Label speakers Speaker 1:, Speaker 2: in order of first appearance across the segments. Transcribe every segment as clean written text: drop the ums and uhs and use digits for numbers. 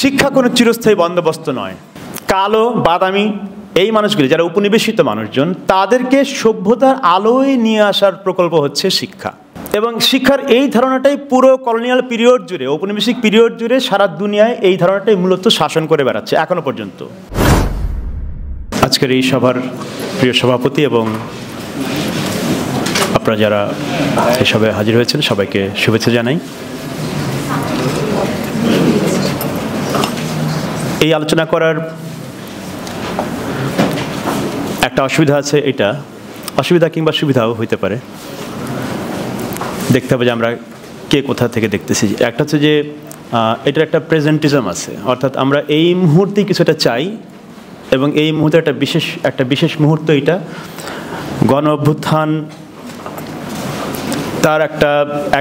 Speaker 1: শিক্ষা কোনো চিরস্থায়ী বন্দোবস্ত নয়। কালো বাদামি এই মানুষগুলি যারা উপনিবেশিত মানুষজন, তাদেরকে সভ্যতার আলোয় নিয়ে আসার প্রকল্প হচ্ছে শিক্ষা। এবং শিক্ষার এই ধারণাটাই পুরো কলোনিয়াল পিরিয়ড জুড়ে, ঔপনিবেশিক পিরিয়ড জুড়ে সারা দুনিয়ায় এই ধারণাটাই মূলত শাসন করে বেড়াচ্ছে এখনো পর্যন্ত। আজকের এই সভার প্রিয় সভাপতি এবং আপনারা যারা এই সভায় হাজির হয়েছেন সবাইকে শুভেচ্ছা জানাই। এই আলোচনা করার একটা অসুবিধা আছে, এটা অসুবিধা কিংবা সুবিধাও হইতে পারে। দেখতে হবে যে আমরা কে কোথা থেকে দেখতেছি। একটা হচ্ছে যে এটার একটা প্রেজেন্টিজম আছে, অর্থাৎ আমরা এই মুহূর্তে কিছুটা চাই এবং এই মুহূর্তে একটা বিশেষ মুহূর্ত, এটা গণ অভ্যুত্থান তার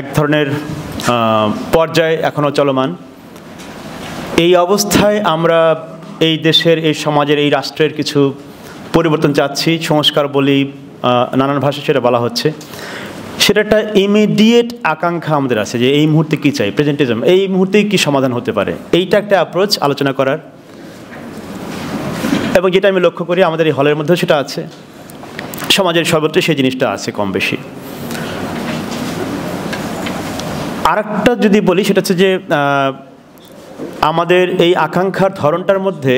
Speaker 1: এক ধরনের পর্যায়ে এখনও চলমান। এই অবস্থায় আমরা এই দেশের, এই সমাজের, এই রাষ্ট্রের কিছু পরিবর্তন চাচ্ছি, সংস্কার বলি, নানান ভাষায় সেটা বলা হচ্ছে। সেটা একটা ইমিডিয়েট আকাঙ্ক্ষা আমাদের আছে যে এই মুহূর্তে কী চাই, প্রেজেন্টিজম, এই মুহূর্তে কী সমাধান হতে পারে, এইটা একটা অ্যাপ্রোচ আলোচনা করার। এবং যেটা আমি লক্ষ্য করি আমাদের এই হলের মধ্যেও সেটা আছে, সমাজের সর্বত্র সেই জিনিসটা আছে কম বেশি। আরেকটা যদি বলি সেটা হচ্ছে যে আমাদের এই আকাঙ্ক্ষার ধরনটার মধ্যে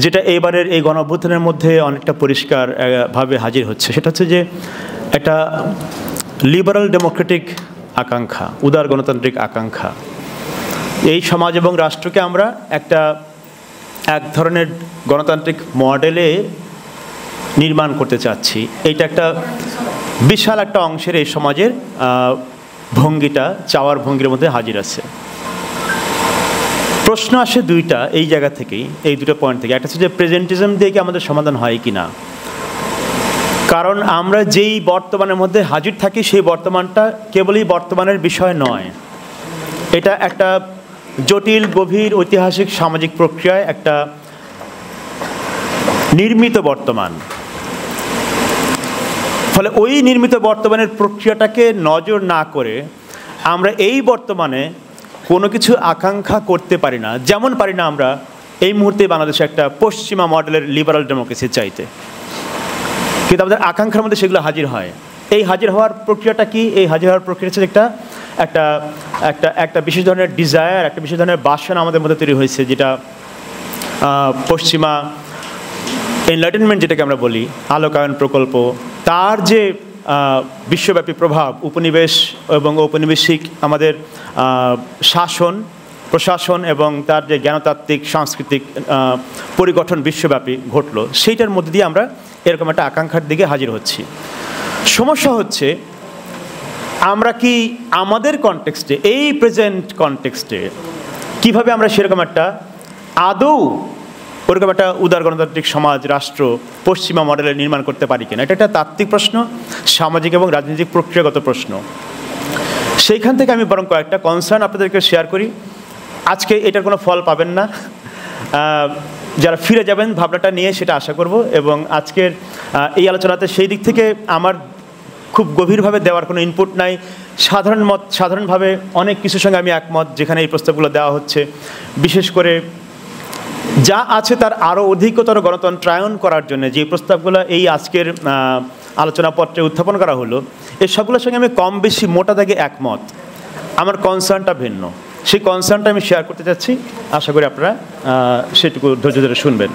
Speaker 1: যেটা এবারের এই গণ অভ্যুত্থানের মধ্যে অনেকটা পরিষ্কারভাবে হাজির হচ্ছে, সেটা হচ্ছে যে একটা লিবারাল ডেমোক্রেটিক আকাঙ্ক্ষা, উদার গণতান্ত্রিক আকাঙ্ক্ষা। এই সমাজ এবং রাষ্ট্রকে আমরা এক ধরনের গণতান্ত্রিক মডেলে নির্মাণ করতে চাচ্ছি। এইটা একটা বিশাল একটা অংশের এই সমাজের ভঙ্গিটা, চাওয়ার ভঙ্গির মধ্যে হাজির আছে। প্রশ্ন আসে দুইটা এই জায়গা থেকেই, এই দুটো পয়েন্ট থেকে। একটা হচ্ছে যে প্রেজেন্টিজম দিয়ে কি আমাদের সমাধান হয় কি না। কারণ আমরা যেই বর্তমানের মধ্যে হাজির থাকি সেই বর্তমানটা কেবলই বর্তমানের বিষয় নয়, এটা একটা জটিল, গভীর, ঐতিহাসিক, সামাজিক প্রক্রিয়ায় একটা নির্মিত বর্তমান। ফলে ওই নির্মিত বর্তমানের প্রক্রিয়াটাকে নজর না করে আমরা এই বর্তমানে কোনো কিছু আকাঙ্ক্ষা করতে পারি না। যেমন পারি না আমরা এই মুহূর্তে বাংলাদেশে একটা পশ্চিমা মডেলের লিবারাল ডেমোক্রেসি চাইতে, কিন্তু আমাদের আকাঙ্ক্ষার মধ্যে সেগুলো হাজির হয়। এই হাজির হওয়ার প্রক্রিয়াটা কি? এই হাজির হওয়ার প্রক্রিয়া হচ্ছে একটা বিশেষ ধরনের ডিজায়ার, একটা বিশেষ ধরনের বাসনা আমাদের মধ্যে তৈরি হয়েছে, যেটা পশ্চিমা এনলাইটেনমেন্ট যেটাকে আমরা বলি, আলোকায়ন প্রকল্প, তার যে বিশ্বব্যাপী প্রভাব, উপনিবেশ এবং ঔপনিবেশিক আমাদের শাসন প্রশাসন এবং তার যে জ্ঞানতাত্ত্বিক সাংস্কৃতিক পরিগঠন বিশ্বব্যাপী ঘটলো, সেইটার মধ্যে দিয়ে আমরা এরকম একটা আকাঙ্ক্ষার দিকে হাজির হচ্ছি। সমস্যা হচ্ছে আমরা কি আমাদের কনটেক্সটে, এই প্রেজেন্ট কনটেক্সটে কীভাবে আমরা সেরকম একটা আদৌ ওরকম একটা উদার গণতান্ত্রিক সমাজ, রাষ্ট্র পশ্চিমা মডেলের নির্মাণ করতে পারি কিনা। এটা একটা তাত্ত্বিক প্রশ্ন, সামাজিক এবং রাজনৈতিক প্রক্রিয়াগত প্রশ্ন। সেইখান থেকে আমি বরং কয়েকটা কনসার্ন আপনাদেরকে শেয়ার করি। আজকে এটার কোনো ফল পাবেন না, যারা ফিরে যাবেন ভাবনাটা নিয়ে, সেটা আশা করব। এবং আজকের এই আলোচনাতে সেই দিক থেকে আমার খুব গভীরভাবে দেওয়ার কোনো ইনপুট নাই। সাধারণভাবে অনেক কিছুর সঙ্গে আমি একমত যেখানে এই প্রস্তাবগুলো দেওয়া হচ্ছে। বিশেষ করে যা আছে তার আরও অধিকতর গণতন্ত্রায়ন করার জন্য যে প্রস্তাবগুলো এই আজকের আলোচনাপত্রে উত্থাপন করা হলো, এই সবগুলোর সঙ্গে আমি কম বেশি মোটা দাগে একমত। আমার কনসার্নটা ভিন্ন, সেই কনসার্নটা আমি শেয়ার করতে চাচ্ছি। আশা করি আপনারা সেটুকু ধৈর্য ধরে শুনবেন।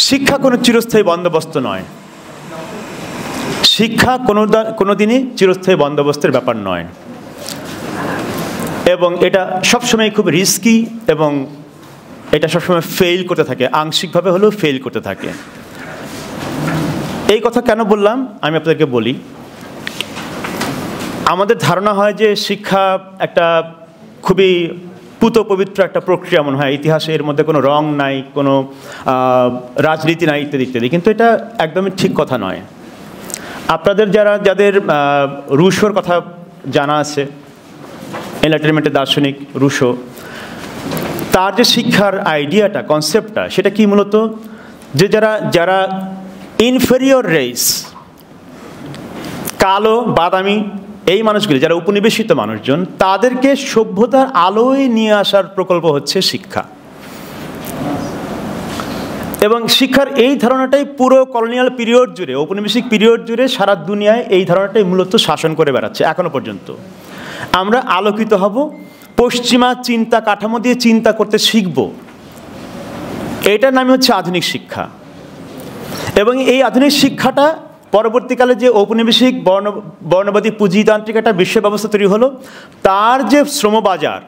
Speaker 1: শিক্ষা কোনো চিরস্থায়ী বন্দোবস্ত নয়। শিক্ষা কোনোদিনই চিরস্থায়ী বন্দোবস্তের ব্যাপার নয়, এবং এটা সবসময় খুব রিস্কি এবং এটা সবসময় ফেইল করতে থাকে, আংশিকভাবে হলেও ফেইল করতে থাকে। এই কথা কেন বললাম আমি আপনাদেরকে বলি। আমাদের ধারণা হয় যে শিক্ষা একটা খুবই পুত পবিত্র একটা প্রক্রিয়া মনে হয়, ইতিহাসে এর মধ্যে কোনো রং নাই, কোনো রাজনীতি নাই, ইত্যাদি ইত্যাদি। কিন্তু এটা একদমই ঠিক কথা নয়। আপনাদের যাদের রুশোর কথা জানা আছে, এনলাইটেনমেন্টের দার্শনিক রুশো, তার যে শিক্ষার আইডিয়াটা, কনসেপ্টটা, সেটা কি মূলত যে যারা ইনফেরিয়র রেস, কালো বাদামি এই মানুষগুলি যারা উপনিবেশিত মানুষজন, তাদেরকে সভ্যতার আলোয় নিয়ে আসার প্রকল্প হচ্ছে শিক্ষা। এবং শিক্ষার এই ধারণাটাই পুরো কলোনিয়াল পিরিয়ড জুড়ে, ঔপনিবেশিক পিরিয়ড জুড়ে সারা দুনিয়ায় এই ধারণাটাই মূলত শাসন করে বেড়াচ্ছে এখনো পর্যন্ত। আমরা আলোকিত হব, পশ্চিমা চিন্তা কাঠামো দিয়ে চিন্তা করতে শিখব, এটার নামই হচ্ছে আধুনিক শিক্ষা। এবং এই আধুনিক শিক্ষাটা পরবর্তীকালে যে ঔপনিবেশিক বর্ণবাদী পুঁজিতান্ত্রিক একটা বিশ্ব ব্যবস্থা তৈরি হলো, তার যে শ্রমবাজার,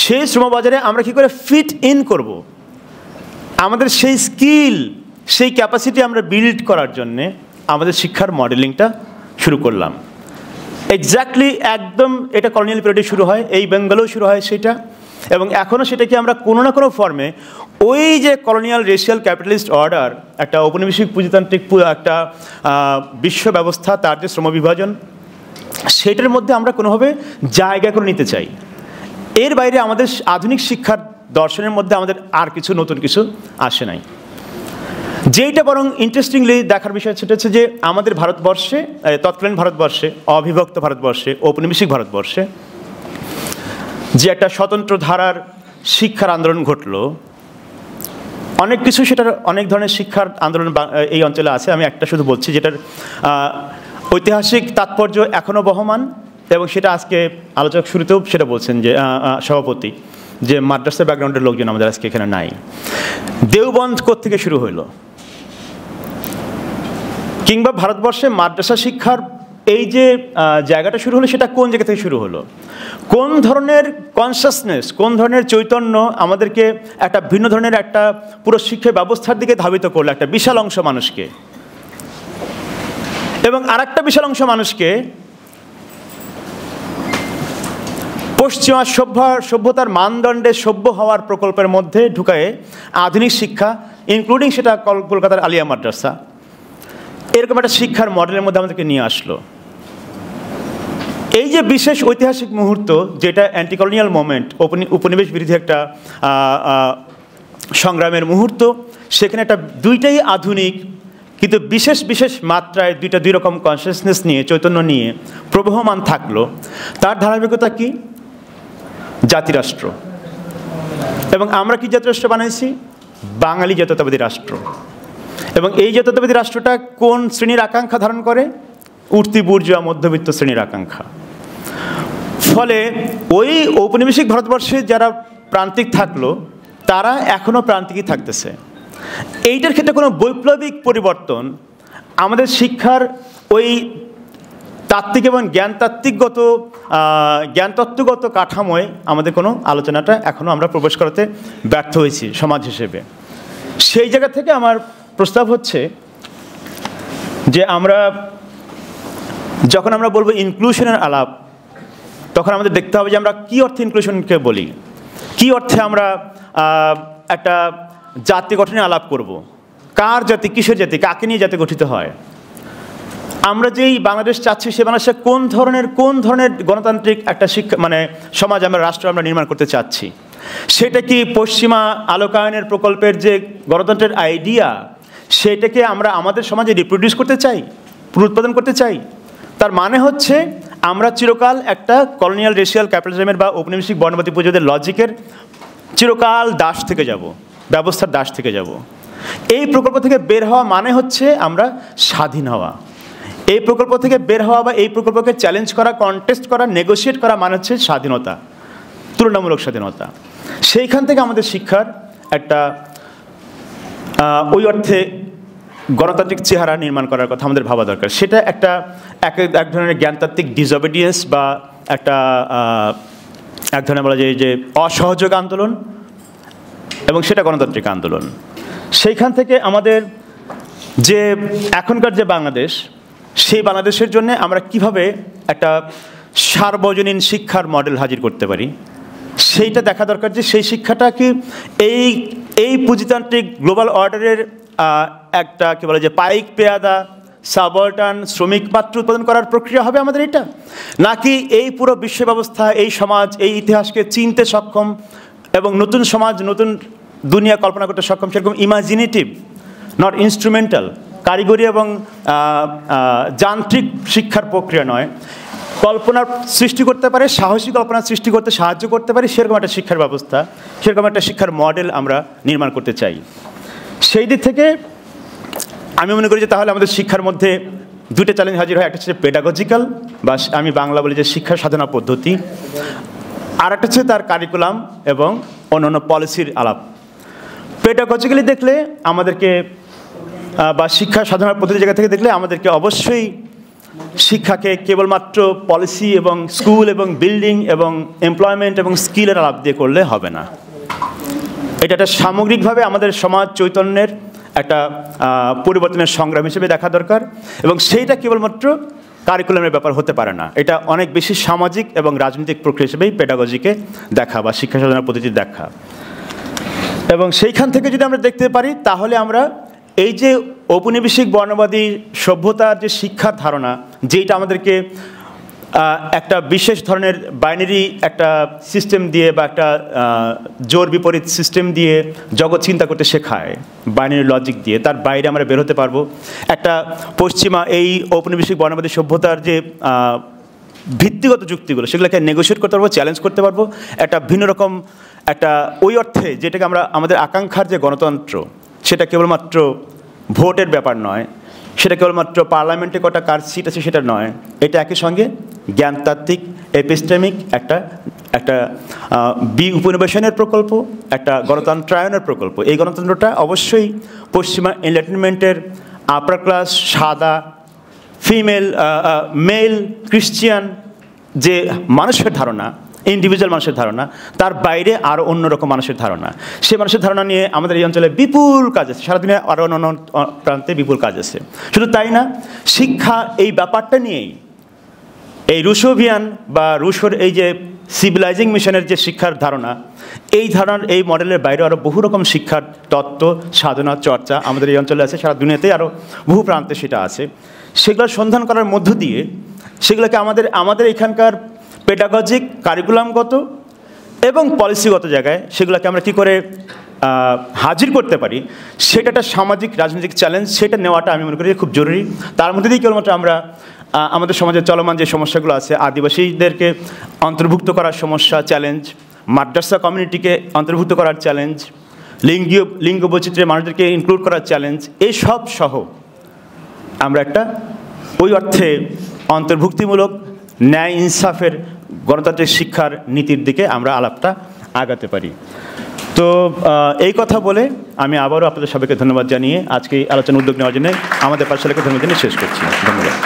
Speaker 1: সেই শ্রমবাজারে আমরা কী করে ফিট ইন করব, আমাদের সেই স্কিল, সেই ক্যাপাসিটি আমরা বিল্ড করার জন্যে আমাদের শিক্ষার মডেলিংটা শুরু করলাম। এক্স্যাক্টলি একদম এটা কলোনিয়াল পিরিয়ডে শুরু হয়, এই বেঙ্গলেও শুরু হয় সেটা, এবং এখনও সেটাকে আমরা কোনো না কোনো ফর্মে ওই যে কলোনিয়াল রেশিয়াল ক্যাপিটালিস্ট অর্ডার, একটা ঔপনিবেশিক পুঁজিতান্ত্রিক একটা বিশ্ব ব্যবস্থা, তার যে শ্রমবিভাজন, সেটার মধ্যে আমরা কোনোভাবে জায়গা করে নিতে চাই। এর বাইরে আমাদের আধুনিক শিক্ষার দর্শনের মধ্যে আমাদের আর কিছু নতুন কিছু আসে নাই। যেইটা বরং ইন্টারেস্টিংলি দেখার বিষয় সেটা হচ্ছে যে আমাদের ভারতবর্ষে, তৎকালীন ভারতবর্ষে, অবিভক্ত ভারতবর্ষে, ঔপনিবেশিক ভারতবর্ষে যে একটা স্বতন্ত্র ধারার শিক্ষার আন্দোলন ঘটল, অনেক কিছু, সেটার অনেক ধরনের শিক্ষার আন্দোলন এই অঞ্চলে আছে। আমি একটা শুধু বলছি যেটার ঐতিহাসিক তাৎপর্য এখনও বহমান, এবং সেটা আজকে আলোচক শুরুতেও সেটা বলছেন যে সভাপতি, যে মাদ্রাসা ব্যাকগ্রাউন্ডের লোকজন আমাদের আজকে এখানে নাই। দেওবন্দ কোত্থেকে শুরু হইল, কিংবা ভারতবর্ষে মাদ্রাসা শিক্ষার এই যে জায়গাটা শুরু হলো, সেটা কোন জায়গা থেকে শুরু হলো, কোন ধরনের কনসাসনেস, কোন ধরনের চৈতন্য আমাদেরকে একটা ভিন্ন ধরনের একটা পুরো শিক্ষা ব্যবস্থার দিকে ধাবিত করলো একটা বিশাল অংশ মানুষকে, এবং আরেকটা বিশাল অংশ মানুষকে পশ্চিমা সভ্যতার মানদণ্ডে সভ্য হওয়ার প্রকল্পের মধ্যে ঢুকায়ে আধুনিক শিক্ষা, ইনক্লুডিং সেটা কলকাতার আলিয়া মাদ্রাসা, এরকম একটা শিক্ষার মডেলের মধ্যে আমাদেরকে নিয়ে আসলো। এই যে বিশেষ ঐতিহাসিক মুহূর্ত, যেটা অ্যান্টি কলোনিয়াল মুভমেন্ট, উপনিবেশ বিরোধী একটা সংগ্রামের মুহূর্ত, সেখানে একটা দুইটাই আধুনিক কিন্তু বিশেষ বিশেষ মাত্রায় দুই রকম কনসিয়াসনেস নিয়ে, চৈতন্য নিয়ে প্রবহমান থাকলো। তার ধারাবাহিকতা কি? জাতিরাষ্ট্র। এবং আমরা কি জাতিরাষ্ট্র বানাইছি? বাঙালি জাতীয়তাবাদী রাষ্ট্র। এবং এই জাতীয়তাবাদী রাষ্ট্রটা কোন শ্রেণীর আকাঙ্ক্ষা ধারণ করে? উঠতি বুর্জোয়া মধ্যবিত্ত শ্রেণীর আকাঙ্ক্ষা। ফলে ওই ঔপনিবেশিক ভারতবর্ষে যারা প্রান্তিক থাকলো, তারা এখনও প্রান্তিকই থাকতেছে। এইটার ক্ষেত্রে কোনো বৈপ্লবিক পরিবর্তন আমাদের শিক্ষার ওই তাত্ত্বিক এবং জ্ঞানতত্ত্বগত কাঠামোয় আমাদের কোনো আলোচনাটা এখনও আমরা প্রবেশ করাতে ব্যর্থ হয়েছি সমাজ হিসেবে। সেই জায়গা থেকে আমার প্রস্তাব হচ্ছে যে যখন আমরা বলবো ইনক্লুশনের আলাপ, তখন আমাদের দেখতে হবে যে আমরা কী অর্থে ইনক্লুশনকে বলি, কী অর্থে আমরা একটা জাতি গঠনে আলাপ করব, কার জাতি, কিসের জাতি, কাকে নিয়ে জাতি গঠিত হয়। আমরা যেই বাংলাদেশ চাচ্ছি, সে বাংলাদেশে কোন ধরনের গণতান্ত্রিক একটা শিক্ষা সমাজ, রাষ্ট্র আমরা নির্মাণ করতে চাচ্ছি। সেটা কি পশ্চিমা আলোকায়নের প্রকল্পের যে গণতন্ত্রের আইডিয়া, সেটাকে আমরা আমাদের সমাজে রিপ্রোডিউস করতে চাই, পুনরুৎপাদন করতে চাই? তার মানে হচ্ছে আমরা চিরকাল একটা কলোনিয়াল রেশিয়াল ক্যাপিটালিজমের বা ঔপনিবেশিক বর্ণবাদী পুঁজিবাদের লজিকের চিরকাল দাস থেকে যাব, ব্যবস্থার দাস থেকে যাব। এই প্রকল্প থেকে বের হওয়া মানে হচ্ছে আমরা স্বাধীন হওয়া। এই প্রকল্প থেকে বের হওয়া বা এই প্রকল্পকে চ্যালেঞ্জ করা, কন্টেস্ট করা, নেগোশিয়েট করা মানে হচ্ছে স্বাধীনতা, তুলনামূলক স্বাধীনতা। সেইখান থেকে আমাদের শিক্ষার একটা ওই অর্থে গণতান্ত্রিক চেহারা নির্মাণ করার কথা আমাদের ভাবা দরকার। সেটা এক ধরনের জ্ঞানতাত্ত্বিক ডিসঅবিডিয়েন্স বা এক ধরনের বলা যায় যে অসহযোগ আন্দোলন, এবং সেটা গণতান্ত্রিক আন্দোলন। সেইখান থেকে আমাদের যে এখনকার যে বাংলাদেশ, সেই বাংলাদেশের জন্য আমরা কিভাবে একটা সার্বজনীন শিক্ষার মডেল হাজির করতে পারি, সেইটা দেখা দরকার। যে সেই শিক্ষাটা কি এই পুঁজিতান্ত্রিক গ্লোবাল অর্ডারের একটা কি বলে যে পাইক পেয়াদা সাবঅর্ডিনেট শ্রমিক মাত্র উৎপাদন করার প্রক্রিয়া হবে আমাদের এটা, নাকি এই পুরো বিশ্ব ব্যবস্থা, এই সমাজ, এই ইতিহাসকে চিনতে সক্ষম এবং নতুন সমাজ, নতুন দুনিয়া কল্পনা করতে সক্ষম, সেরকম ইমাজিনেটিভ, নট ইনস্ট্রুমেন্টাল কারিগরি এবং যান্ত্রিক শিক্ষার প্রক্রিয়া নয়, কল্পনার সৃষ্টি করতে পারে, সাহসী কল্পনার সৃষ্টি করতে সাহায্য করতে পারে, সেরকম একটা শিক্ষার ব্যবস্থা, সেরকম একটা শিক্ষার মডেল আমরা নির্মাণ করতে চাই। সেই দিক থেকে আমি মনে করি যে তাহলে আমাদের শিক্ষার মধ্যে দুটো চ্যালেঞ্জ হাজির হয়। একটা হচ্ছে পেডাগজিক্যাল, বা আমি বাংলা বলি যে শিক্ষা সাধনা পদ্ধতি, আর একটা হচ্ছে তার কারিকুলাম এবং অন্যান্য পলিসির আলাপ। পেডাগজিক্যালি দেখলে আমাদেরকে, বা শিক্ষা সাধনার পদ্ধতি জায়গা থেকে দেখলে আমাদেরকে অবশ্যই শিক্ষাকে কেবলমাত্র পলিসি এবং স্কুল এবং বিল্ডিং এবং এমপ্লয়মেন্ট এবং স্কিলের আলাপ দিয়ে করলে হবে না। এটা একটা সামগ্রিকভাবে আমাদের সমাজ চৈতন্যের একটা পরিবর্তনের সংগ্রাম হিসেবে দেখা দরকার, এবং সেইটা কেবলমাত্র কারিকুলামের ব্যাপার হতে পারে না। এটা অনেক বেশি সামাজিক এবং রাজনৈতিক প্রক্রিয়া হিসেবেই পেডাগজিকে দেখা বা শিক্ষা সাধনার পদ্ধতি দেখা। এবং সেইখান থেকে যদি আমরা দেখতে পারি তাহলে আমরা এই যে ঔপনিবেশিক বর্ণবাদী সভ্যতার যে শিক্ষার ধারণা, যেটা আমাদেরকে একটা বিশেষ ধরনের বাইনারি একটা সিস্টেম দিয়ে বা একটা জোর বিপরীত সিস্টেম দিয়ে জগৎ চিন্তা করতে শেখায়, বাইনারি লজিক দিয়ে, তার বাইরে আমরা বের হতে পারবো। একটা পশ্চিমা এই ঔপনিবেশিক বর্ণবাদী সভ্যতার যে ভিত্তিগত যুক্তিগুলো, সেগুলোকে নেগোশিয়েট করতে পারবো, চ্যালেঞ্জ করতে পারবো। একটা ভিন্ন রকম একটা ওই অর্থে যেটাকে আমরা আমাদের আকাঙ্ক্ষার যে গণতন্ত্র, সেটা কেবলমাত্র ভোটের ব্যাপার নয়, সেটা কেবলমাত্র পার্লামেন্টে কটা কার সিট আছে সেটা নয়, এটা একই সঙ্গে জ্ঞানতাত্ত্বিক এপিস্টেমিক একটা একটা উপনিবেশনের প্রকল্প, একটা গণতন্ত্রায়নের প্রকল্প। এই গণতন্ত্রটা অবশ্যই পশ্চিমা এনলাইটেনমেন্টের আপার ক্লাস, সাদা, ফিমেল, মেল, ক্রিশ্চিয়ান যে মানুষের ধারণা, ইন্ডিভিজুয়াল মানুষের ধারণা, তার বাইরে আরও অন্যরকম মানুষের ধারণা। সেই মানুষের ধারণা নিয়ে আমাদের এই অঞ্চলে বিপুল কাজ আছে, সারাদিনে আরও অন্য প্রান্তে বিপুল কাজ আছে। শুধু তাই না, শিক্ষা এই ব্যাপারটা নিয়েই এই রুশোভিয়ান বা রুশোর এই যে সিভিলাইজিং মিশনের যে শিক্ষার ধারণা, এই ধারণার এই মডেলের বাইরে আরও বহু রকম শিক্ষার তত্ত্ব, সাধনা, চর্চা আমাদের এই অঞ্চলে আছে, সারা দুনিয়াতেই আরও বহু প্রান্তে সেটা আছে। সেগুলোর সন্ধান করার মধ্য দিয়ে সেগুলোকে আমাদের এখানকার পেডাগজিক, কারিকুলামগত এবং পলিসিগত জায়গায় সেগুলোকে আমরা কী করে হাজির করতে পারি, সেটা একটা সামাজিক রাজনৈতিক চ্যালেঞ্জ। সেটা নেওয়াটা আমি মনে করি খুব জরুরি। তার মধ্যে দিয়ে কেবলমাত্র আমরা আমাদের সমাজে চলমান যে সমস্যাগুলো আছে, আদিবাসীদেরকে অন্তর্ভুক্ত করার সমস্যা, চ্যালেঞ্জ, মাদ্রাসা কমিউনিটিকে অন্তর্ভুক্ত করার চ্যালেঞ্জ, লিঙ্গ বৈচিত্র্যের মানুষদেরকে ইনক্লুড করার চ্যালেঞ্জ, এই সব সহ আমরা একটা ওই অর্থে অন্তর্ভুক্তিমূলক ন্যায় ইনসাফের গণতান্ত্রিক শিক্ষার নীতির দিকে আমরা আলাপটা আগাতে পারি। তো এই কথা বলে আমি আবারও আপনাদের সবাইকে ধন্যবাদ জানিয়ে আজকে এই আলোচনা উদ্যোগ নেওয়ার জন্য আমাদের পাঠশালাকে ধন্যবাদ জানিয়ে শেষ করছি। ধন্যবাদ।